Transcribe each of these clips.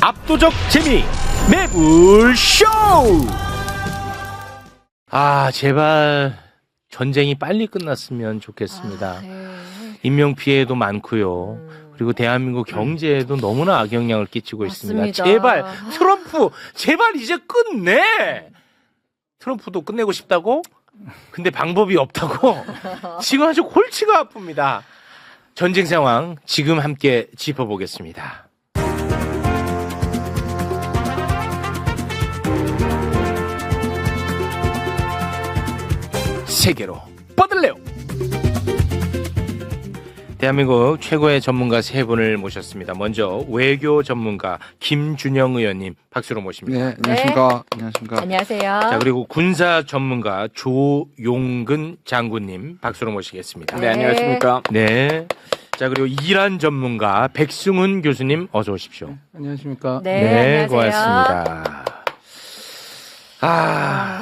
압도적 재미 매불쇼. 제발 전쟁이 빨리 끝났으면 좋겠습니다. 인명피해도 많고요. 그리고 대한민국 경제에도 너무나 악영향을 끼치고 맞습니다. 있습니다. 제발 트럼프 제발 이제 끝내. 트럼프도 끝내고 싶다고? 근데 방법이 없다고? 지금 아주 골치가 아픕니다. 전쟁 상황 지금 함께 짚어보겠습니다. 세계로 뻗을래요. 대한민국 최고의 전문가 세 분을 모셨습니다. 먼저 외교 전문가 김준영 의원님 박수로 모십니다. 네, 안녕하십니까. 안녕하십니까. 안녕하세요. 자, 그리고 군사 전문가 조용근 장군님 박수로 모시겠습니다. 네, 안녕하십니까. 네. 자, 그리고 이란 전문가 백승훈 교수님 어서 오십시오. 안녕하십니까. 네, 안녕하세요. 고맙습니다.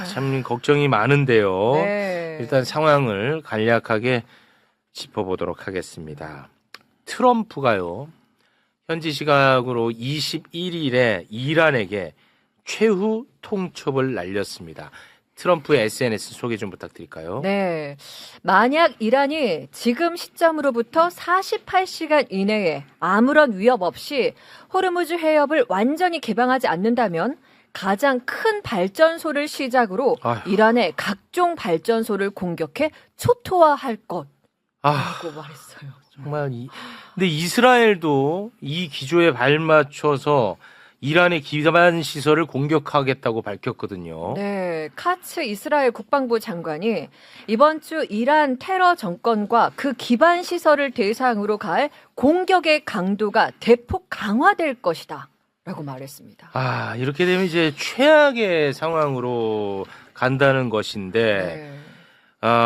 참 걱정이 많은데요. 네. 일단 상황을 간략하게 짚어보도록 하겠습니다. 트럼프가요, 현지 시각으로 21일에 이란에게 최후 통첩을 날렸습니다. 트럼프의 SNS 소개 좀 부탁드릴까요? 네. 만약 이란이 지금 시점으로부터 48시간 이내에 아무런 위협 없이 호르무즈 해협을 완전히 개방하지 않는다면 가장 큰 발전소를 시작으로 이란의 각종 발전소를 공격해 초토화할 것라고 말했어요. 정말 근데 이스라엘도 이 기조에 발맞춰서 이란의 기반 시설을 공격하겠다고 밝혔거든요. 네, 카츠 이스라엘 국방부 장관이 이번 주 이란 테러 정권과 그 기반 시설을 대상으로 갈 공격의 강도가 대폭 강화될 것이다. 라고 말했습니다. 이렇게 되면 이제 최악의 상황으로 간다는 것인데,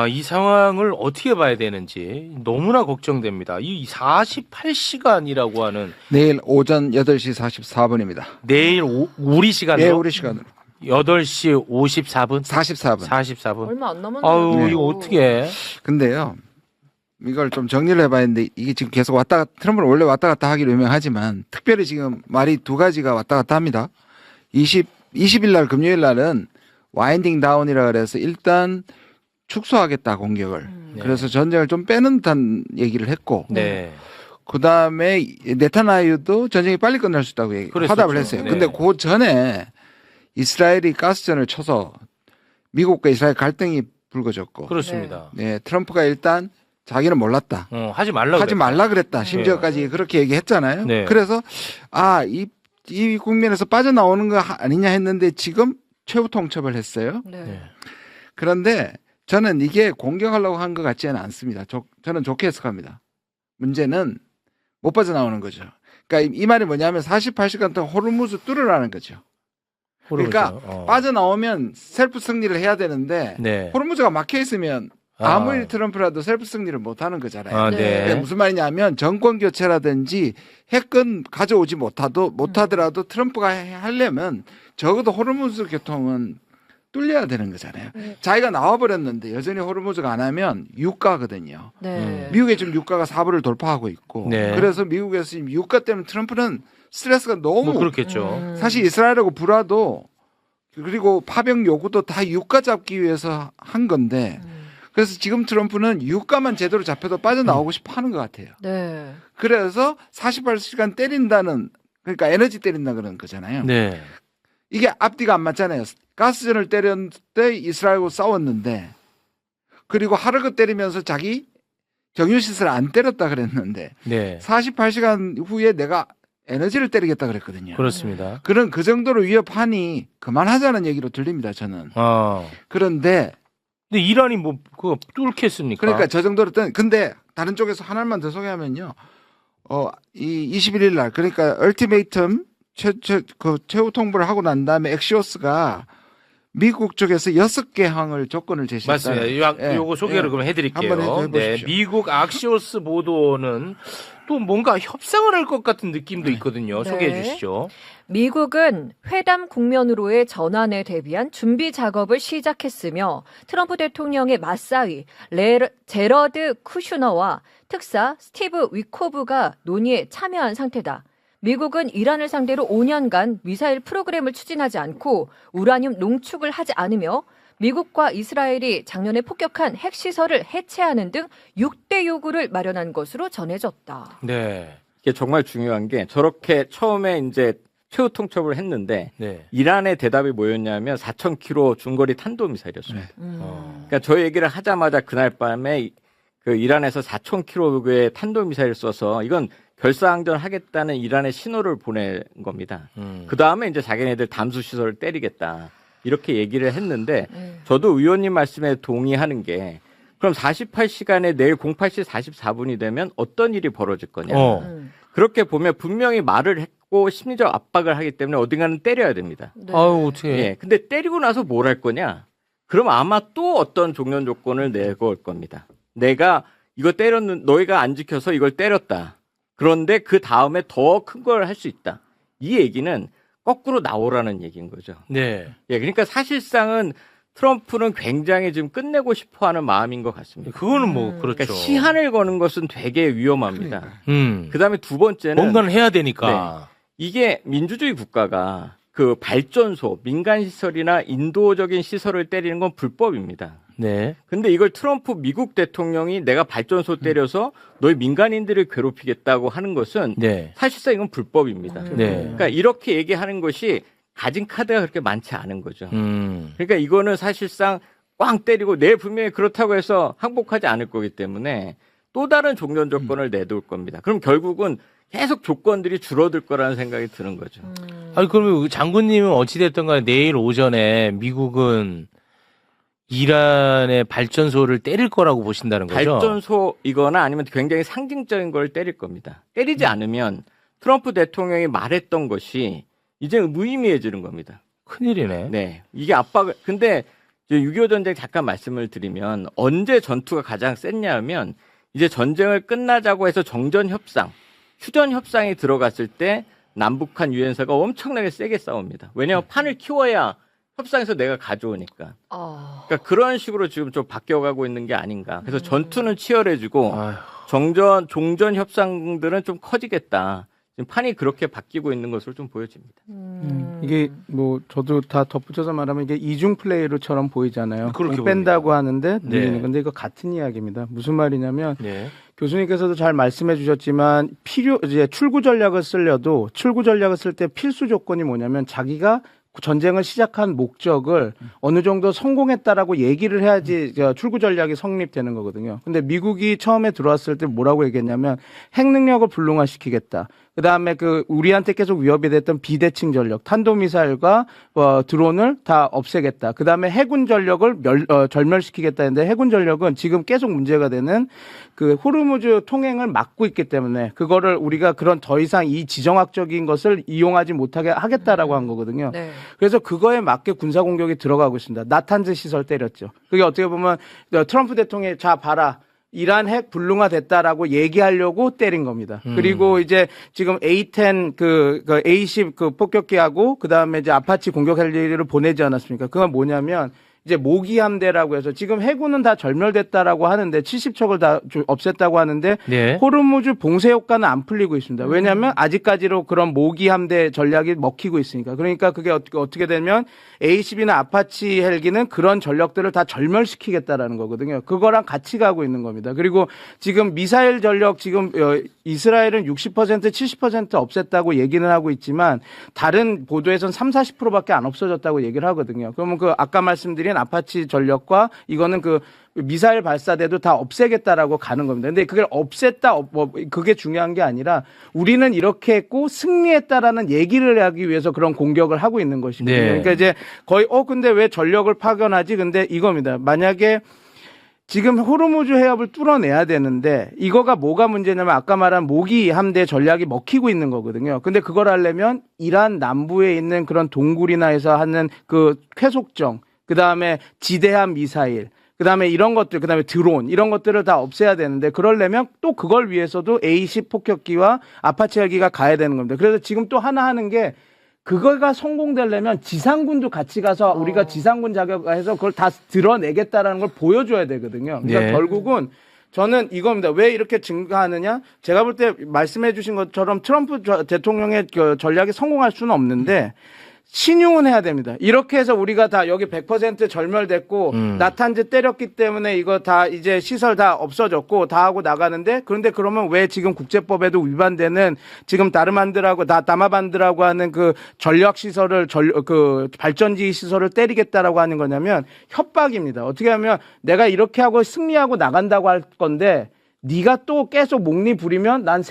이 상황을 어떻게 봐야 되는지 너무나 걱정됩니다. 이 48시간이라고 하는. 내일 오전 8시 44분입니다. 내일 우리 시간으로? 네, 우리 시간으로. 8시 54분? 44분. 44분. 얼마 안 남았네요. 네. 이거 어떻게 해? 근데요, 이걸 좀 정리를 해봐야 하는데, 이게 지금 계속 트럼프는 원래 왔다 갔다 하기로 유명하지만, 특별히 지금 말이 두 가지가 왔다 갔다 합니다. 20일 날, 금요일 날은 와인딩 다운이라 그래서 일단 축소하겠다, 공격을. 네. 그래서 전쟁을 좀 빼는 듯한 얘기를 했고, 네. 그 다음에 네타냐후도 전쟁이 빨리 끝날 수 있다고 화답을 했어요. 네. 근데 그 전에 이스라엘이 가스전을 쳐서 미국과 이스라엘 갈등이 불거졌고. 그렇습니다. 네, 트럼프가 일단 자기는 몰랐다. 하지 말라 그랬다. 심지어까지 그렇게 얘기했잖아요. 네. 그래서 이 국면에서 빠져나오는 거 아니냐 했는데 지금 최후 통첩을 했어요. 네. 그런데 저는 이게 공격하려고 한 것 같지는 않습니다. 저는 좋게 해석합니다. 문제는 못 빠져나오는 거죠. 그러니까 이 말이 뭐냐면 48시간 동안 호르무즈 뚫으라는 거죠. 그러니까 빠져나오면 셀프 승리를 해야 되는데 네. 호르무즈가 막혀 있으면 아무리 트럼프라도 셀프 승리를 못 하는 거잖아요. 네. 무슨 말이냐면 정권 교체라든지 핵은 가져오지 못하더라도 트럼프가 하려면 적어도 호르무즈 교통은 뚫려야 되는 거잖아요. 자기가 나와버렸는데 여전히 호르무즈가 안 하면 유가거든요. 네. 미국에 지금 유가가 4불을 돌파하고 있고 네. 그래서 미국에서 지금 유가 때문에 트럼프는 스트레스가 너무 그렇겠죠. 사실 이스라엘하고 불화도 그리고 파병 요구도 다 유가 잡기 위해서 한 건데 그래서 지금 트럼프는 유가만 제대로 잡혀도 빠져나오고 싶어 하는 것 같아요. 네. 그래서 48시간 때린다는 그러니까 에너지 때린다 그런 거잖아요. 네. 이게 앞뒤가 안 맞잖아요. 가스전을 때렸을 때 이스라엘하고 싸웠는데 그리고 하르그 때리면서 자기 정유시설 안 때렸다 그랬는데 네. 48시간 후에 내가 에너지를 때리겠다 그랬거든요. 그렇습니다. 그 정도로 위협하니 그만하자는 얘기로 들립니다. 저는. 그런데 이란이 그거 뚫겠습니까? 그러니까 저 정도로 근데 다른 쪽에서 하나만 더 소개하면요. 이 21일 날 그러니까 얼티메이텀 최후 통보를 하고 난 다음에 엑시오스가 미국 쪽에서 6개 항을 조건을 제시했다. 맞습니다. 요거 소개를 그럼 해드릴게요. 한번 해보십시오. 미국 악시오스 보도는 또 뭔가 협상을 할 것 같은 느낌도 있거든요. 소개해 주시죠. 미국은 회담 국면으로의 전환에 대비한 준비 작업을 시작했으며 트럼프 대통령의 맞사위 제러드 쿠슈너와 특사 스티브 위코브가 논의에 참여한 상태다. 미국은 이란을 상대로 5년간 미사일 프로그램을 추진하지 않고 우라늄 농축을 하지 않으며 미국과 이스라엘이 작년에 폭격한 핵시설을 해체하는 등 6대 요구를 마련한 것으로 전해졌다. 네. 이게 정말 중요한 게 저렇게 처음에 이제 최후 통첩을 했는데 네. 이란의 대답이 뭐였냐면 4,000km 중거리 탄도미사일이었어요. 네. 그러니까 저 얘기를 하자마자 그날 밤에 그 이란에서 4,000km의 탄도미사일을 써서 이건 결사항전하겠다는 이란의 신호를 보낸 겁니다. 그 다음에 이제 자기네들 담수 시설을 때리겠다 이렇게 얘기를 했는데 저도 의원님 말씀에 동의하는 게 그럼 48시간에 내일 08시 44분이 되면 어떤 일이 벌어질 거냐. 그렇게 보면 분명히 말을 했고 심리적 압박을 하기 때문에 어딘가는 때려야 됩니다. 네. 아유, 어떻게. 예. 근데 때리고 나서 뭘 할 거냐? 그럼 아마 또 어떤 종전 조건을 내고 올 겁니다. 내가 이거 너희가 안 지켜서 이걸 때렸다. 그런데 그 다음에 더 큰 걸 할 수 있다. 이 얘기는 거꾸로 나오라는 얘기인 거죠. 네. 예. 그러니까 사실상은 트럼프는 굉장히 지금 끝내고 싶어 하는 마음인 것 같습니다. 그거는 뭐, 그렇죠. 그러니까 시한을 거는 것은 되게 위험합니다. 그 다음에 두 번째는 뭔가는 해야 되니까. 이게 민주주의 국가가 그 발전소, 민간 시설이나 인도적인 시설을 때리는 건 불법입니다. 네. 근데 이걸 트럼프 미국 대통령이 내가 발전소 때려서 너희 민간인들을 괴롭히겠다고 하는 것은 네. 사실상 이건 불법입니다. 네. 그러니까 이렇게 얘기하는 것이 가진 카드가 그렇게 많지 않은 거죠. 그러니까 이거는 사실상 꽝 때리고 내일 분명히 그렇다고 해서 항복하지 않을 거기 때문에 또 다른 종전 조건을 내놓을 겁니다. 그럼 결국은 계속 조건들이 줄어들 거라는 생각이 드는 거죠. 아니, 그러면 장군님은 어찌됐든 간에 내일 오전에 미국은 이란의 발전소를 때릴 거라고 보신다는 거죠? 발전소이거나 아니면 굉장히 상징적인 걸 때릴 겁니다. 때리지 않으면 트럼프 대통령이 말했던 것이 이제 무의미해지는 겁니다. 큰일이네. 네. 이게 압박을, 근데 6.25 전쟁 잠깐 말씀을 드리면 언제 전투가 가장 셌냐 하면 이제 전쟁을 끝나자고 해서 정전 협상, 휴전 협상이 들어갔을 때 남북한 유엔사가 엄청나게 세게 싸웁니다. 왜냐하면 판을 키워야 협상에서 내가 가져오니까. 그러니까 그런 식으로 지금 좀 바뀌어가고 있는 게 아닌가. 그래서 전투는 치열해지고 종전 협상들은 좀 커지겠다. 지금 판이 그렇게 바뀌고 있는 것으로 좀 보여집니다. 이게 뭐 저도 다 덧붙여서 말하면 이게 이중 플레이로처럼 보이잖아요. 그렇게 뺀다고 하는데 늘리는 네. 건데 이거 같은 이야기입니다. 무슨 말이냐면 네. 교수님께서도 잘 말씀해 주셨지만 이제 출구 전략을 쓸 때 필수 조건이 뭐냐면 자기가 전쟁을 시작한 목적을 어느 정도 성공했다라고 얘기를 해야지 출구 전략이 성립되는 거거든요. 근데 미국이 처음에 들어왔을 때 뭐라고 얘기했냐면 핵 능력을 불능화시키겠다. 그다음에 우리한테 계속 위협이 됐던 비대칭 전력, 탄도미사일과 드론을 다 없애겠다. 그다음에 해군 전력을 절멸시키겠다 했는데 해군 전력은 지금 계속 문제가 되는 그 호르무즈 통행을 막고 있기 때문에 그거를 우리가 그런 더 이상 이 지정학적인 것을 이용하지 못하게 하겠다라고 한 거거든요. 네. 그래서 그거에 맞게 군사 공격이 들어가고 있습니다. 나탄즈 시설 때렸죠. 그게 어떻게 보면 트럼프 대통령이 자 봐라. 이란 핵 불능화 됐다라고 얘기하려고 때린 겁니다. 그리고 이제 지금 A-10 A-10 폭격기하고 그다음에 이제 아파치 공격 헬기를 보내지 않았습니까? 그건 뭐냐면 이제 모기 함대라고 해서 지금 해군은 다 절멸됐다라고 하는데 70척을 다 없앴다고 하는데 네. 호르무즈 봉쇄 효과는 안 풀리고 있습니다. 왜냐하면 아직까지로 그런 모기 함대 전략이 먹히고 있으니까. 그러니까 그게 어떻게 되면 A-10이나 아파치 헬기는 그런 전력들을 다 절멸시키겠다라는 거거든요. 그거랑 같이 가고 있는 겁니다. 그리고 지금 미사일 전력 지금 이스라엘은 60% 70% 없앴다고 얘기는 하고 있지만 다른 보도에서는 30-40%밖에 안 없어졌다고 얘기를 하거든요. 그러면 아까 말씀드린 아파치 전력과 이거는 미사일 발사대도 다 없애겠다라고 가는 겁니다. 근데 그걸 없앴다, 그게 중요한 게 아니라 우리는 이렇게 했고 승리했다라는 얘기를 하기 위해서 그런 공격을 하고 있는 것이거든요. 네. 그러니까 이제 거의, 근데 왜 전력을 파견하지? 근데 이겁니다. 만약에 지금 호르무즈 해협을 뚫어내야 되는데 이거가 뭐가 문제냐면 아까 말한 모기 함대 전략이 먹히고 있는 거거든요. 근데 그걸 하려면 이란 남부에 있는 그런 동굴이나 해서 하는 쾌속정, 그다음에 지대함 미사일, 그다음에 이런 것들, 그다음에 드론 이런 것들을 다 없애야 되는데 그러려면 또 그걸 위해서도 A-10 폭격기와 아파치 헬기가 가야 되는 겁니다. 그래서 지금 또 하나 하는 게 그거가 성공되려면 지상군도 같이 가서 우리가 지상군 자격해서 그걸 다 드러내겠다라는 걸 보여줘야 되거든요. 그러니까 네. 결국은 저는 이겁니다. 왜 이렇게 증가하느냐? 제가 볼 때 말씀해 주신 것처럼 트럼프 대통령의 그 전략이 성공할 수는 없는데 신용은 해야 됩니다. 이렇게 해서 우리가 다 여기 100% 절멸됐고 나탄재 때렸기 때문에 이거 다 이제 시설 다 없어졌고 다 하고 나가는데 그런데 그러면 왜 지금 국제법에도 위반되는 지금 다르만드라고 다마반드라고 하는 그 전력 시설을 그 발전지 시설을 때리겠다라고 하는 거냐면 협박입니다. 어떻게 하면 내가 이렇게 하고 승리하고 나간다고 할 건데 네가 또 계속 목리 부리면 난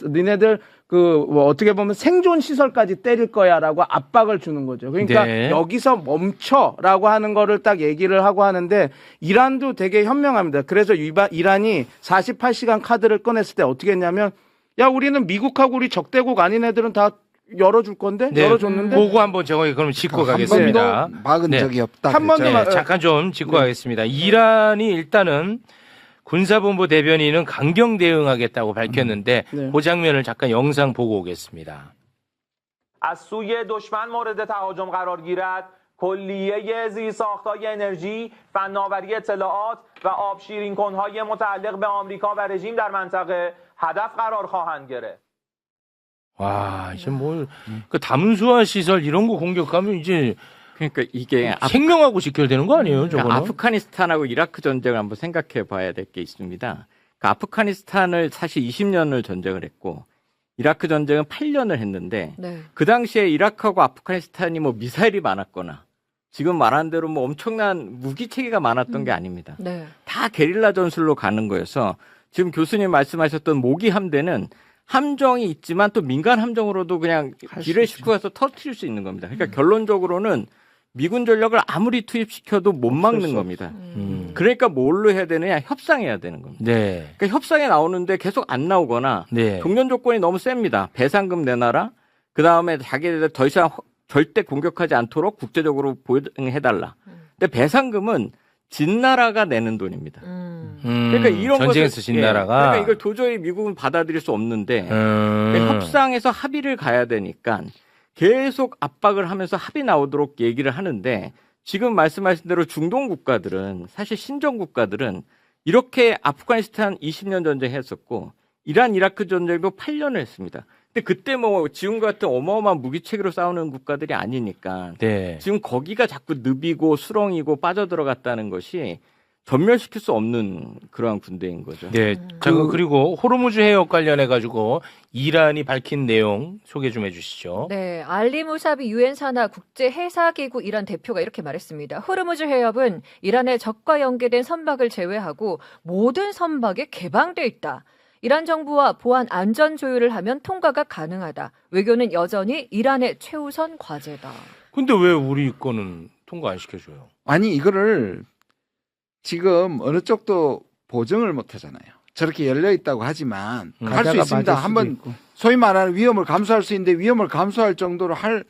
니네들 뭐 어떻게 보면 생존 시설까지 때릴 거야라고 압박을 주는 거죠. 그러니까 네. 여기서 멈춰라고 하는 거를 딱 얘기를 하고 하는데 이란도 되게 현명합니다. 그래서 이란이 48시간 카드를 꺼냈을 때 어떻게 했냐면 야 우리는 미국하고 우리 적대국 아닌 애들은 다 열어줄 건데 네. 열어줬는데 보고 한번 제가 그럼 짚고 가겠습니다. 한 번도 막은 네. 적이 없다. 한 번도 그랬잖아요. 네, 잠깐 좀 짚고 가겠습니다. 이란이 일단은 군사본부 대변인은 강경 대응하겠다고 밝혔는데 네. 그 장면을 잠깐 영상 보고 오겠습니다. از سوی دشمن مورد تهاجم قرار گیرد کلیه زیرساخت‌های انرژی، فناوری اطلاعات و آب شیرین کنهای متعلق به آمریکا و رژیم در منطقه هدف قرار خواهند گرفت. 와, 이제 그 담수화 시설 이런 거 공격하면 이제 그러니까 이게 생명하고 직결되는 거 아니에요, 저거는? 그러니까 아프가니스탄하고 이라크 전쟁을 한번 생각해 봐야 될 게 있습니다. 그러니까 아프가니스탄을 사실 20년을 전쟁을 했고 이라크 전쟁은 8년을 했는데 네. 그 당시에 이라크하고 아프가니스탄이 뭐 미사일이 많았거나 지금 말한 대로 뭐 엄청난 무기 체계가 많았던 게 아닙니다. 네. 다 게릴라 전술로 가는 거여서 지금 교수님 말씀하셨던 모기 함대는 함정이 있지만 또 민간 함정으로도 그냥 길을 싣고 가서 터뜨릴 수 있는 겁니다. 그러니까 결론적으로는 미군 전력을 아무리 투입시켜도 못 막는 겁니다. 그러니까 뭘로 해야 되느냐? 협상해야 되는 겁니다. 네. 그러니까 협상에 나오는데 계속 안 나오거나 네. 종전 조건이 너무 셉니다. 배상금 내놔라. 그다음에 자기들 더 이상 절대 공격하지 않도록 국제적으로 보호해달라. 근데 배상금은 진 나라가 내는 돈입니다. 그러니까 이런 전쟁에서 진 나라가. 그러니까 이걸 도저히 미국은 받아들일 수 없는데 그러니까 협상에서 합의를 가야 되니까 계속 압박을 하면서 합의 나오도록 얘기를 하는데 지금 말씀하신 대로 중동 국가들은 사실 신정 국가들은 이렇게 아프가니스탄 20년 전쟁 했었고 이란 이라크 전쟁도 8년을 했습니다. 근데 그때 뭐 지금과 같은 어마어마한 무기 체계로 싸우는 국가들이 아니니까 네. 지금 거기가 자꾸 늪이고 수렁이고 빠져들어갔다는 것이 전멸시킬 수 없는 그러한 군대인 거죠. 네. 자, 그리고 호르무즈 해역 관련해 가지고 이란이 밝힌 내용 소개 좀 해주시죠. 네, 알리 무사비 유엔 산하 국제 해사기구 이란 대표가 이렇게 말했습니다. 호르무즈 해협은 이란의 적과 연계된 선박을 제외하고 모든 선박에 개방돼 있다. 이란 정부와 보안 안전 조율을 하면 통과가 가능하다. 외교는 여전히 이란의 최우선 과제다. 근데 왜 우리 거는 통과 안 시켜줘요? 아니 이거를 지금 어느 쪽도 보증을 못 하잖아요. 저렇게 열려 있다고 하지만 할 수 있습니다. 한번 소위 말하는 위험을 감수할 수 있는데 위험을 감수할 정도로 할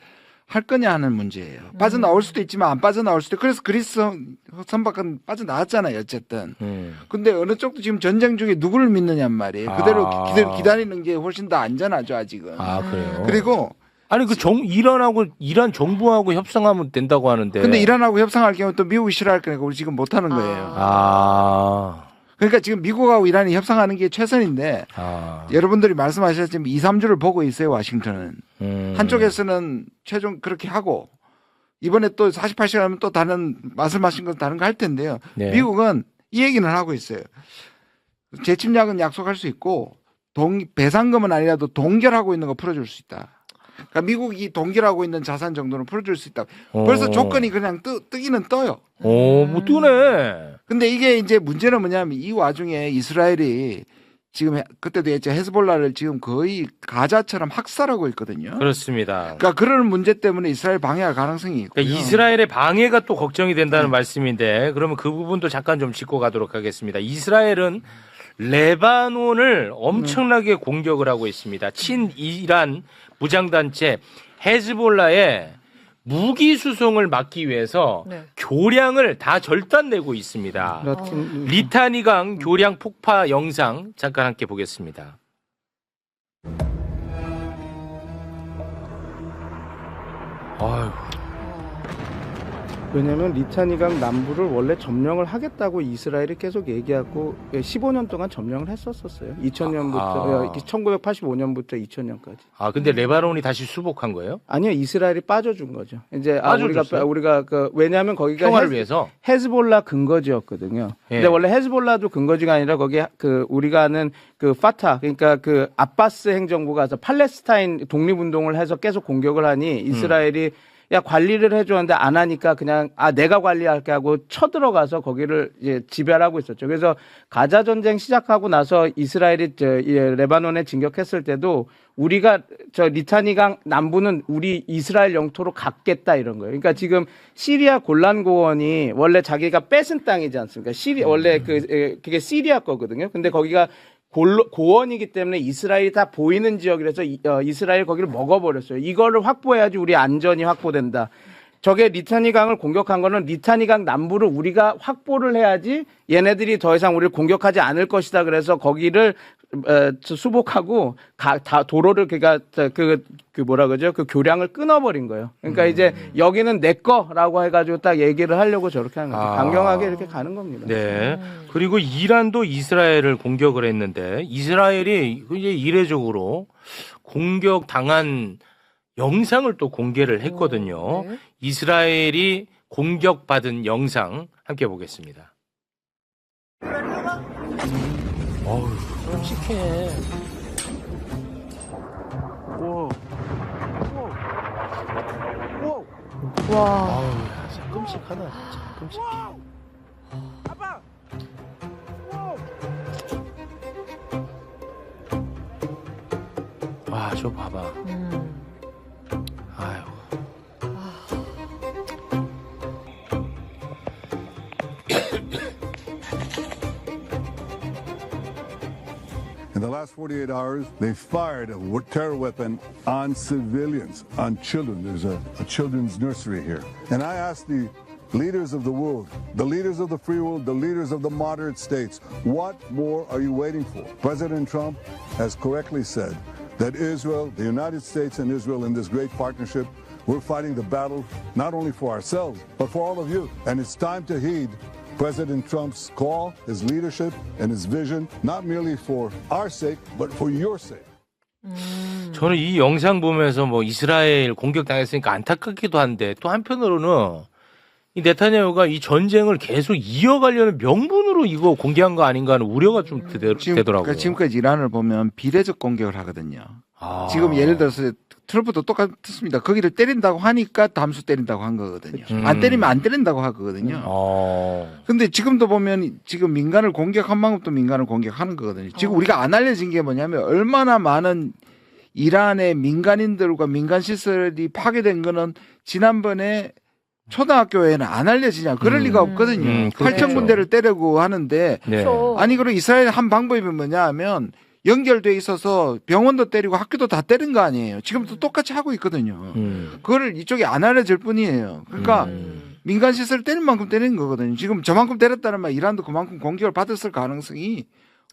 거냐 하는 문제예요. 빠져나올 수도 있지만 안 빠져나올 수도 있고 그래서 그리스 선박은 빠져나왔잖아요. 어쨌든. 근데 어느 쪽도 지금 전쟁 중에 누구를 믿느냔 말이에요. 그대로 기다리는 게 훨씬 더 안전하죠. 아직은. 아, 그래요? 그리고 아니 이란 정부하고 협상하면 된다고 하는데. 근데 이란하고 협상할 경우 또 미국이 싫어할 거니까 우리 지금 못 하는 거예요. 그러니까 지금 미국하고 이란이 협상하는 게 최선인데 여러분들이 말씀하셨지만 2, 3주를 보고 있어요. 워싱턴은. 한쪽에서는 최종 그렇게 하고 이번에 또 48시간 하면 또 다른 말씀하신 건 다른 거 할 텐데요. 네. 미국은 이 얘기는 하고 있어요. 재침략은 약속할 수 있고 배상금은 아니라도 동결하고 있는 거 풀어줄 수 있다. 그러니까 미국이 동결하고 있는 자산 정도는 풀어줄 수 있다. 벌써 조건이 그냥 뜨기는 떠요. 뭐 뜨네. 근데 이게 이제 문제는 뭐냐면 이 와중에 이스라엘이 지금 그때도 했죠. 헤즈볼라를 지금 거의 가자처럼 학살하고 있거든요. 그렇습니다. 그러니까 그런 문제 때문에 이스라엘 방해할 가능성이 있고요. 그러니까 이스라엘의 방해가 또 걱정이 된다는 말씀인데 그러면 그 부분도 잠깐 좀 짚고 가도록 하겠습니다. 이스라엘은 레바논을 엄청나게 공격을 하고 있습니다. 친이란 무장단체 헤즈볼라의 무기 수송을 막기 위해서 네. 교량을 다 절단내고 있습니다. 리타니강 교량 폭파 영상 잠깐 함께 보겠습니다. 아유. 왜냐하면 리타니강 남부를 원래 점령을 하겠다고 이스라엘이 계속 얘기하고 15년 동안 점령을 했었어요. 2000년부터 1985년부터 2000년까지. 아, 근데 레바논이 다시 수복한 거예요? 아니요, 이스라엘이 빠져준 거죠. 이제 빠져줬어요? 우리가 왜냐하면 거기가 평화를 위해서? 헤즈볼라 근거지였거든요. 예. 근데 원래 헤즈볼라도 근거지가 아니라 거기 우리가 아는 파타, 그러니까 아바스 행정부가 가서 팔레스타인 독립운동을 해서 계속 공격을 하니 이스라엘이 야, 관리를 해줬는데 안 하니까 그냥 내가 관리할게 하고 쳐들어가서 거기를 이제 지배하고 있었죠. 그래서 가자 전쟁 시작하고 나서 이스라엘이 레바논에 진격했을 때도 우리가 리타니강 남부는 우리 이스라엘 영토로 갖겠다 이런 거예요. 그러니까 지금 시리아 골란 고원이 원래 자기가 뺏은 땅이지 않습니까? 원래 그게 시리아 거거든요. 근데 거기가 고원이기 때문에 이스라엘이 다 보이는 지역이라서 이스라엘 거기를 먹어버렸어요. 이거를 확보해야지 우리 안전이 확보된다. 저게 리타니강을 공격한 거는 리타니강 남부를 우리가 확보를 해야지 얘네들이 더 이상 우리를 공격하지 않을 것이다. 그래서 거기를 수복하고 도로를 뭐라 그러죠? 그 교량을 끊어버린 거예요. 그러니까 이제 여기는 내 거라고 해가지고 딱 얘기를 하려고 저렇게 하는 거죠. 강경하게 이렇게 가는 겁니다. 네. 그리고 이란도 이스라엘을 공격을 했는데 이스라엘이 이제 이례적으로 공격 당한 영상을 또 공개를 했거든요. 네. 이스라엘이 공격받은 영상 함께 보겠습니다. 어우, 끔찍해. 와. 아우, 진짜 끔찍하다. 진짜 끔찍해. 와, 저 봐봐. 아유. In the last 48 hours, they fired a terror weapon on civilians, on children. There's a children's nursery here. And I asked the leaders of the world, the leaders of the free world, the leaders of the moderate states, what more are you waiting for? President Trump has correctly said that Israel, the United States and Israel in this great partnership, we're fighting the battle not only for ourselves, but for all of you. And it's time to heed President Trump's call, his leadership, and his vision, not merely for our sake, but for your sake. 저는 이 영상 보면서 뭐 이스라엘 공격당했으니까 안타깝기도 한데 또 한편으로는 이 네타냐후가 이 전쟁을 계속 이어가려는 명분으로 이거 공개한 거 아닌가 하는 우려가 좀 되더라고요. 그러니까 지금까지 이란을 보면 비례적 공격을 하거든요. 지금 예를 들어서 트럼프도 똑같습니다. 거기를 때린다고 하니까 담수 때린다고 한 거거든요. 안 때리면 안 때린다고 하거든요. 근데 지금도 보면 지금 민간을 공격한 만큼 또 민간을 공격하는 거거든요. 지금 우리가 안 알려진 게 뭐냐면 얼마나 많은 이란의 민간인들과 민간 시설이 파괴된 거는 지난번에 초등학교에는 안 알려지냐. 그럴 리가 없거든요. 8,000군데를 때리고 하는데 네. 아니 그리고 이스라엘 한 방법이 뭐냐 하면 연결돼 있어서 병원도 때리고 학교도 다 때린 거 아니에요. 지금도 똑같이 하고 있거든요. 그거를 이쪽이 안 알려질 뿐이에요. 그러니까 민간 시설 때린 만큼 때리는 거거든요. 지금 저만큼 때렸다는 말 이란도 그만큼 공격을 받았을 가능성이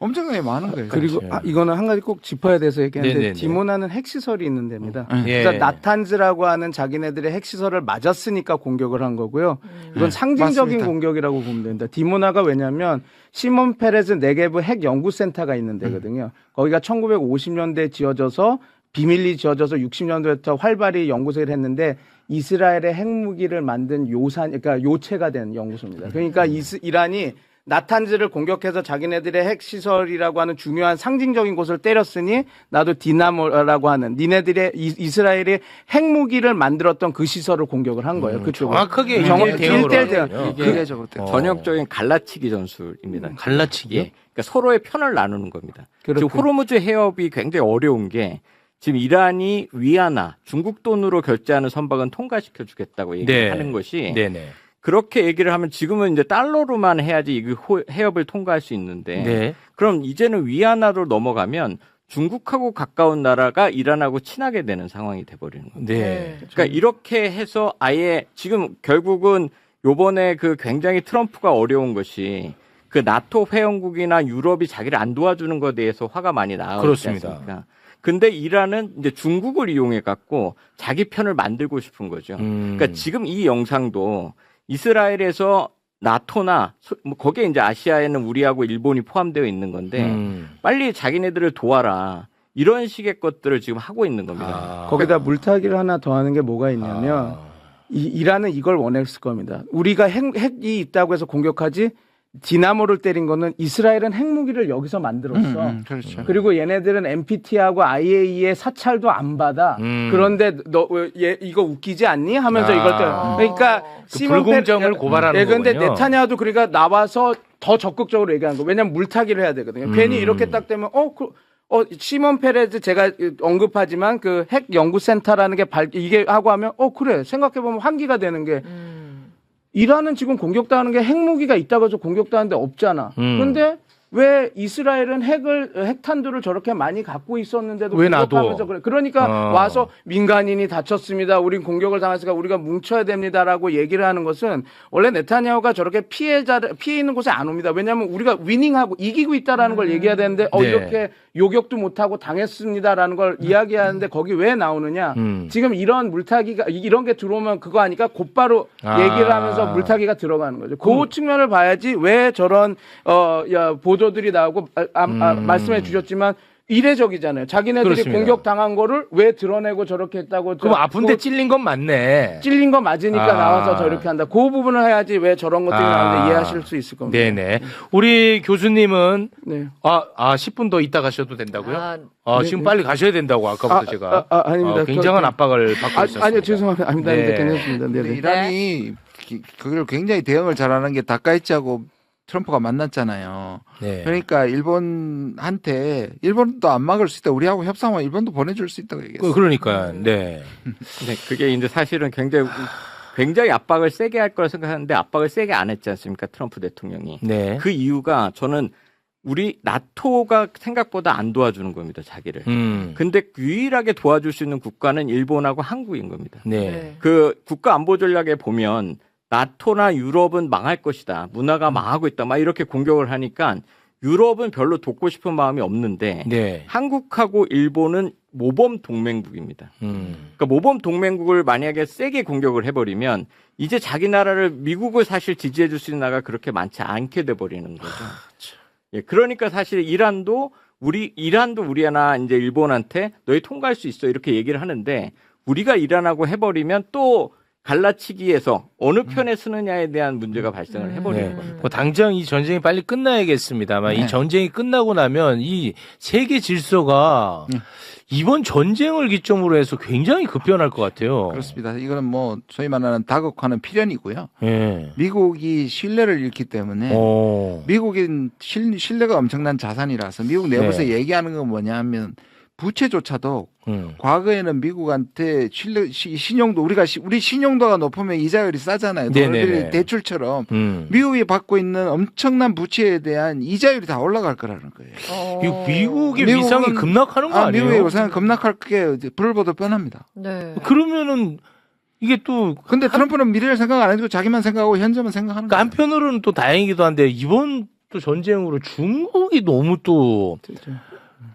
엄청나게 많은 거예요. 그리고 이거는 한 가지 꼭 짚어야 돼서 얘기하는데 네네네. 디모나는 핵시설이 있는 데입니다. 예. 그러니까 나탄즈라고 하는 자기네들의 핵시설을 맞았으니까 공격을 한 거고요. 이건 상징적인 맞습니다. 공격이라고 보면 됩니다. 디모나가 왜냐하면 시몬 페레즈 네게브 핵 연구센터가 있는 데거든요. 거기가 1950년대에 지어져서 비밀리 지어져서 60년대부터 활발히 연구소를 했는데 이스라엘의 핵무기를 만든 그러니까 요체가 된 연구소입니다. 그러니까 이란이 나탄즈를 공격해서 자기네들의 핵시설이라고 하는 중요한 상징적인 곳을 때렸으니 나도 디나모라고 하는 니네들의 이스라엘이 핵무기를 만들었던 그 시설을 공격을 한 거예요. 그쪽으로. 정확하게 일대일 대응. 비례적으로 전형적인 갈라치기 전술입니다. 갈라치기요? 예. 그러니까 서로의 편을 나누는 겁니다. 그렇군요. 지금 호르무즈 해협이 굉장히 어려운 게 지금 이란이 위안화, 중국 돈으로 결제하는 선박은 통과시켜 주겠다고 얘기하는 것이 네네. 그렇게 얘기를 하면 지금은 이제 달러로만 해야지 이 해협을 통과할 수 있는데 네. 그럼 이제는 위안화로 넘어가면 중국하고 가까운 나라가 이란하고 친하게 되는 상황이 돼버리는 거예요. 네. 그러니까 이렇게 해서 아예 지금 결국은 요번에 그 굉장히 트럼프가 어려운 것이 그 나토 회원국이나 유럽이 자기를 안 도와주는 것에 대해서 화가 많이 나왔지 그렇습니다. 않습니까? 근데 이란은 이제 중국을 이용해 갖고 자기 편을 만들고 싶은 거죠. 그러니까 지금 이 영상도 이스라엘에서 나토나 뭐 거기에 이제 아시아에는 우리하고 일본이 포함되어 있는 건데 빨리 자기네들을 도와라. 이런 식의 것들을 지금 하고 있는 겁니다. 거기다 물타기를 하나 더 하는 게 뭐가 있냐면 이란은 이걸 원했을 겁니다. 우리가 핵이 있다고 해서 공격하지 디나모를 때린 거는 이스라엘은 핵무기를 여기서 만들었어. 그렇죠. 그리고 얘네들은 NPT하고 IAEA 사찰도 안 받아. 그런데 너 이거 웃기지 않니? 하면서 이걸 또 그러니까 그 불공정을 고발하는 그런데 거군요. 네타냐후도 그러니까 나와서 더 적극적으로 얘기하는 거. 왜냐면 물타기를 해야 되거든요. 괜히 이렇게 딱 되면 시몬 페레즈 제가 언급하지만 그 핵 연구센터라는 게 이게 하고 하면 그래 생각해 보면 환기가 되는 게 이란은 지금 공격당하는 게 핵무기가 있다고 해서 공격당하는데 없잖아. 그런데 왜 이스라엘은 핵탄두를 저렇게 많이 갖고 있었는데도 왜 놔둬? 공격하면서 그래. 그러니까 와서 민간인이 다쳤습니다. 우린 공격을 당했으니까 우리가 뭉쳐야 됩니다라고 얘기를 하는 것은 원래 네타냐후가 저렇게 피해 있는 곳에 안 옵니다. 왜냐하면 우리가 위닝하고 이기고 있다라는 걸 얘기해야 되는데 네. 이렇게 요격도 못하고 당했습니다라는 걸 이야기하는데 거기 왜 나오느냐. 지금 이런 물타기가 이런 게 들어오면 그거 하니까 곧바로 얘기를 하면서 물타기가 들어가는 거죠. 그 측면을 봐야지 왜 저런 보도들이 나오고 말씀해 주셨지만 이례적이잖아요. 자기네들이 그렇습니다. 공격당한 거를 왜 드러내고 저렇게 했다고. 그럼 아픈데 찔린 건 맞네. 찔린 거 맞으니까 나와서 저렇게 한다. 그 부분을 해야지 왜 저런 것들이 나오는데 이해하실 수 있을 겁니다. 네네. 우리 교수님은 네. 10분 더 있다 가셔도 된다고요? 네, 지금 네. 빨리 가셔야 된다고 아까부터 제가. 아닙니다. 굉장한 압박을 받고 있었습니다. 아니요, 죄송합니다. 아닙니다. 네. 괜찮습니다. 네. 근데 이란이 그걸 굉장히 대응을 잘하는 게 다카이치하고 트럼프가 만났잖아요. 네. 그러니까 일본한테 일본도 안 막을 수 있다. 우리하고 협상하면 일본도 보내줄 수 있다고 얘기했어요. 그러니까, 네. 네, 그게 이제 사실은 굉장히 압박을 세게 할 거라 생각하는데 압박을 세게 안 했지 않습니까? 트럼프 대통령이. 네. 그 이유가 저는 우리 나토가 생각보다 안 도와주는 겁니다, 자기를. 근데 유일하게 도와줄 수 있는 국가는 일본하고 한국인 겁니다. 네. 그 국가 안보 전략에 보면 나토나 유럽은 망할 것이다. 문화가 망하고 있다. 막 이렇게 공격을 하니까 유럽은 별로 돕고 싶은 마음이 없는데 네. 한국하고 일본은 모범 동맹국입니다. 그러니까 모범 동맹국을 만약에 세게 공격을 해버리면 이제 자기 나라를 미국을 사실 지지해 줄 수 있는 나라가 그렇게 많지 않게 돼버리는 거죠. 예, 그러니까 사실 이란도 우리나 이제 일본한테 너희 통과할 수 있어 이렇게 얘기를 하는데 우리가 이란하고 해버리면 또 갈라치기에서 어느 편에 쓰느냐에 대한 문제가 발생을 해버리는 겁니다. 뭐 당장 이 전쟁이 빨리 끝나야겠습니다만 이 전쟁이 끝나고 나면 이 세계 질서가 이번 전쟁을 기점으로 해서 굉장히 급변할 것 같아요. 그렇습니다. 이거는 뭐 소위 말하는 다극화는 필연이고요. 네. 미국이 신뢰를 잃기 때문에 미국인 신뢰가 엄청난 자산이라서 미국 내부에서 얘기하는 건 뭐냐면 부채조차도 과거에는 미국한테 신용도 우리 신용도가 높으면 이자율이 싸잖아요. 네네네. 대출처럼 미국이 받고 있는 엄청난 부채에 대한 이자율이 다 올라갈 거라는 거예요. 이 미국의 위상이 급락하는 거 아니에요? 미국의 위상이 급락할 게 불을 보듯 뻔합니다. 네. 그러면은 이게 또 근데 트럼프는 미래를 생각 안 해도 자기만 생각하고 현재만 생각하는 거예요. 한편으로는 또 다행이기도 한데 이번 또 전쟁으로 중국이 너무 또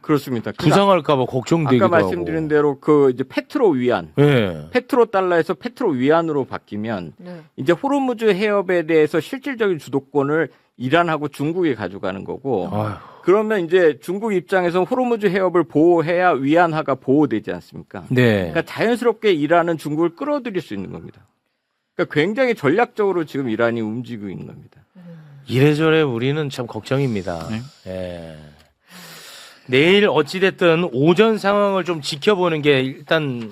그렇습니다. 부상할까봐 걱정되기도 아까 말씀드린 대로 그 이제 페트로 위안, 네. 페트로 달러에서 페트로 위안으로 바뀌면 네. 이제 호르무즈 해협에 대해서 실질적인 주도권을 이란하고 중국이 가져가는 거고 그러면 이제 중국 입장에서 호르무즈 해협을 보호해야 위안화가 보호되지 않습니까? 네. 그러니까 자연스럽게 이란은 중국을 끌어들일 수 있는 겁니다. 그러니까 굉장히 전략적으로 지금 이란이 움직이고 있는 겁니다. 이래저래 우리는 참 걱정입니다. 예. 내일 어찌됐든 오전 상황을 좀 지켜보는 게 일단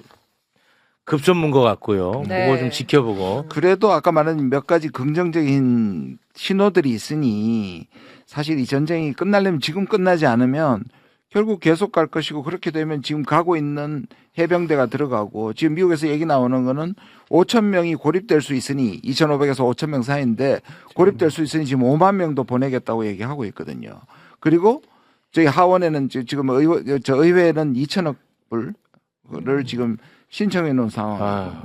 급선무인 것 같고요. 네. 그거 좀 지켜보고. 그래도 아까 말한 몇 가지 긍정적인 신호들이 있으니 사실 이 전쟁이 끝나려면 지금 끝나지 않으면 결국 계속 갈 것이고 그렇게 되면 지금 가고 있는 해병대가 들어가고 지금 미국에서 얘기 나오는 거는 5천 명이 고립될 수 있으니 2,500에서 5천 명 사이인데 고립될 수 있으니 지금 5만 명도 보내겠다고 얘기하고 있거든요. 그리고 저희 하원에는 지금 의회는 2천억 불을 지금 신청해 놓은 상황입니다.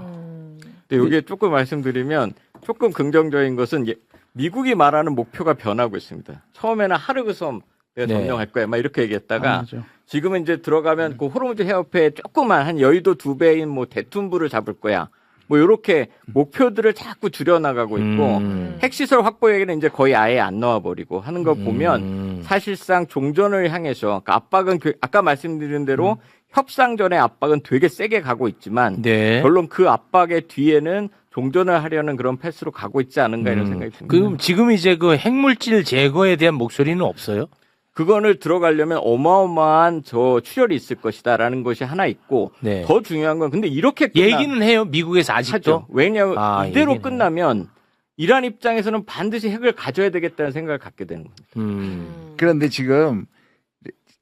근데 여기에 조금 말씀드리면 조금 긍정적인 것은 미국이 말하는 목표가 변하고 있습니다. 처음에는 하르그섬 내가 네. 점령할 거야. 막 이렇게 얘기했다가 아니죠. 지금은 이제 들어가면 그 호르무즈 해협에 조그만 한 여의도 2배인 뭐 대툰부를 잡을 거야. 뭐 이렇게 목표들을 자꾸 줄여나가고 있고 핵시설 확보 얘기는 이제 거의 아예 안 나와버리고 하는 거 보면 사실상 종전을 향해서 그러니까 압박은 아까 말씀드린 대로 협상전의 압박은 되게 세게 가고 있지만 네. 결론 그 압박의 뒤에는 종전을 하려는 그런 패스로 가고 있지 않은가 이런 생각이 듭니다. 그럼 지금 이제 그 핵물질 제거에 대한 목소리는 없어요? 그거를 들어가려면 어마어마한 저 출혈이 있을 것이다라는 것이 하나 있고 네. 더 중요한 건 근데 이렇게 얘기는 해요. 미국에서 아직도. 하죠. 왜냐하면 이대로 얘기는 끝나면 이란 입장에서는 반드시 핵을 가져야 되겠다는 생각을 갖게 되는 겁니다. 그런데 지금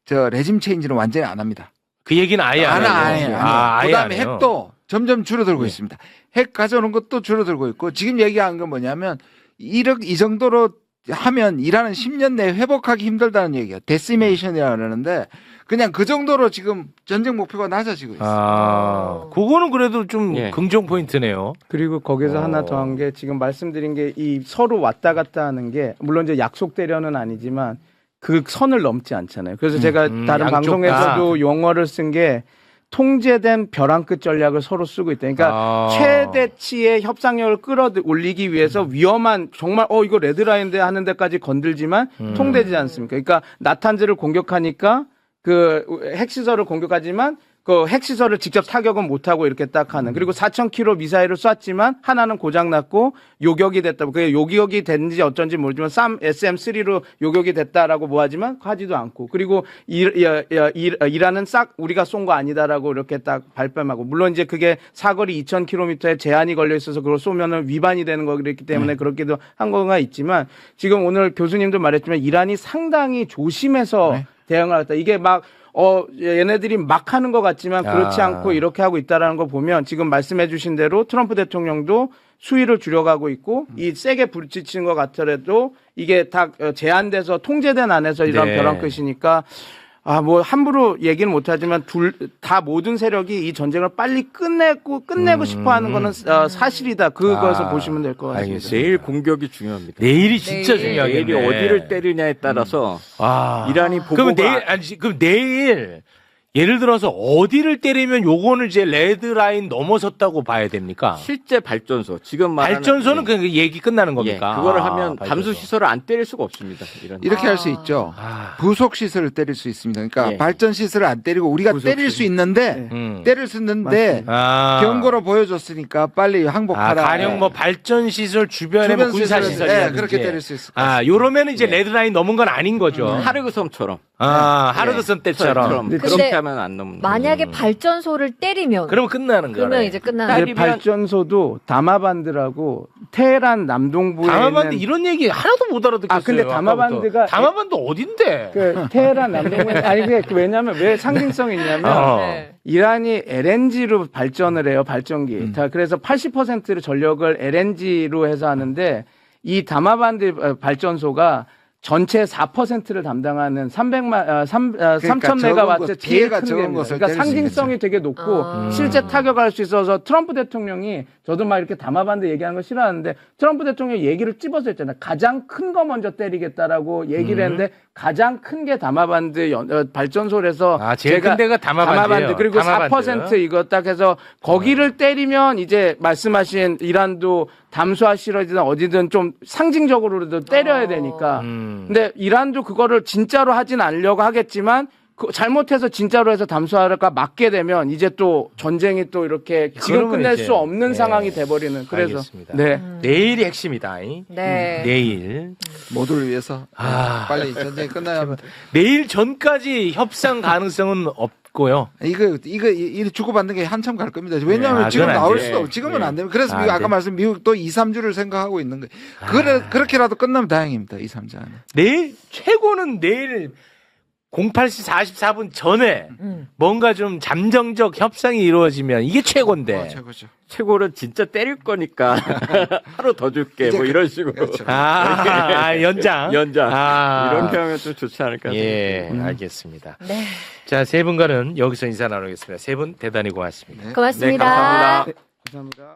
저 레짐 체인지는 완전히 안 합니다. 그 얘기는 아예 안 해요. 아예 그다음에 안 해요. 핵도 점점 줄어들고 네. 있습니다. 핵 가져오는 것도 줄어들고 있고 지금 얘기한 건 뭐냐면 이 정도로 하면 이란은 10년 내에 회복하기 힘들다는 얘기예요. 데시메이션이라고 그러는데 그냥 그 정도로 지금 전쟁 목표가 낮아지고 있어요. 그거는 그래도 좀 예. 긍정 포인트네요. 그리고 거기서 하나 더 한 게 지금 말씀드린 게 이 서로 왔다 갔다 하는 게 물론 이제 약속대련은 아니지만 그 선을 넘지 않잖아요. 그래서 제가 다른 양쪽 방송에서도 용어를 쓴 게 통제된 벼랑 끝 전략을 서로 쓰고 있다. 그러니까 최대치의 협상력을 끌어올리기 위해서 위험한 정말 이거 레드라인데 하는 데까지 건들지만 통되지 않습니까? 그러니까 나탄즈를 공격하니까 그 핵시설을 공격하지만 그 핵시설을 직접 타격은 못하고 이렇게 딱 하는. 그리고 4,000km 미사일을 쐈지만 하나는 고장났고 요격이 됐다고. 그게 요격이 됐는지 어쩐지 모르지만 SM3로 요격이 됐다라고 뭐하지만 하지도 않고. 그리고 이란은 싹 우리가 쏜 거 아니다라고 이렇게 딱 발뺌하고. 물론 이제 그게 사거리 2,000km에 제한이 걸려 있어서 그걸 쏘면은 위반이 되는 거기 때문에 그렇게도 한 거가 있지만 지금 오늘 교수님도 말했지만 이란이 상당히 조심해서 대응을 했다. 이게 막 얘네들이 막 하는 것 같지만 그렇지 않고 이렇게 하고 있다라는 거 보면 지금 말씀해 주신 대로 트럼프 대통령도 수위를 줄여가고 있고 이 세게 부딪히는 것 같더라도 이게 다 제한돼서 통제된 안에서 이런 네. 벼랑 끝이니까 뭐 함부로 얘기는 못하지만 다 모든 세력이 이 전쟁을 빨리 끝내고 싶어하는 거는 사실이다. 그것을 보시면 될 것 같습니다. 알겠습니다. 내일 공격이 중요합니다. 내일이 진짜 내일. 중요하겠네. 내일이 어디를 때리냐에 따라서 이란이 그럼 보고가 그럼 내일 예를 들어서 어디를 때리면 요거는 이제 레드라인 넘어섰다고 봐야 됩니까? 실제 발전소 지금 말하는 발전소는 그 얘기 끝나는 겁니까? 그거를 하면 발전소. 담수 시설을 안 때릴 수가 없습니다. 이런 이렇게 할 수 있죠. 아. 부속 시설을 때릴 수 있습니다. 그러니까 예. 발전 시설을 안 때리고 우리가 때릴 수 있는데 때릴 수 있는데 경고로 보여줬으니까 빨리 항복하라. 가령 뭐 발전 시설 주변에 뭐 군사 시설 그렇게 때릴 수 있을 것 같습니다. 요러면 이제 레드라인 넘은 건 아닌 거죠. 하르그 섬처럼 하르드선 때처럼. 근데 그렇게 근데 하면 안 넘는 만약에 발전소를 때리면 그러면 끝나는 거네. 그러면 이제 끝나는 근데 발전소도 다마반드라고 테헤란 남동부에 다마반드 있는 이런 얘기 하나도 못 알아듣겠어요. 근데 다마반드가 다마반드 어딘데? 그 테헤란 남동부에 왜냐면 왜 상징성이 있냐면 네. 이란이 LNG로 발전을 해요, 발전기. 그래서 80%를 전력을 LNG로 해서 하는데 이 다마반드 발전소가 전체 4%를 담당하는 3,000 메가와트 제일 피해가 큰 적은 겁니다. 것을 그러니까 때릴 수 상징성이 되게 높고 실제 타격할 수 있어서 트럼프 대통령이 저도 막 이렇게 다마반드 얘기하는 거 싫어하는데 트럼프 대통령이 얘기를 찝어서 했잖아요. 가장 큰 거 먼저 때리겠다라고 얘기를 했는데 가장 큰 게 다마반드 발전소라서 제일 큰 데가 다마반드예요. 그리고 다마반드. 4% 이거 딱 해서 거기를 때리면 이제 말씀하신 이란도 담수하시러든 어디든 좀 상징적으로도 때려야 되니까. 근데 이란도 그거를 진짜로 하진 않으려고 하겠지만 잘못해서 진짜로 해서 담수하려가 맞게 되면 이제 또 전쟁이 또 이렇게 지금 끝낼 이제, 수 없는 상황이 돼버리는. 그래서 알겠습니다. 네. 내일이 핵심이다. 네. 내일. 모두를 위해서 빨리 전쟁이 끝나야 합니다. 내일 전까지 협상 가능성은 없고요. 이거 주고받는 게 한참 갈 겁니다. 왜냐하면 지금 그건 안 나올 돼. 수도 없고 지금은 안 되면 그래서 안 미국 아까 돼. 말씀 미국도 2, 3주를 생각하고 있는 거예요. 그렇게라도 끝나면 다행입니다. 2, 3주 안에. 내일 최고는 내일 08시 44분 전에 뭔가 좀 잠정적 협상이 이루어지면 이게 최고인데. 최고죠. 최고는 진짜 때릴 거니까 하루 더 줄게 뭐 이런 식으로 그렇죠. 연장. 연장 아. 이렇게 하면 좀 좋지 않을까 예, 알겠습니다. 네. 자, 세 분과는 여기서 인사 나누겠습니다. 세 분 대단히 고맙습니다. 고맙습니다. 네, 감사합니다. 감사합니다.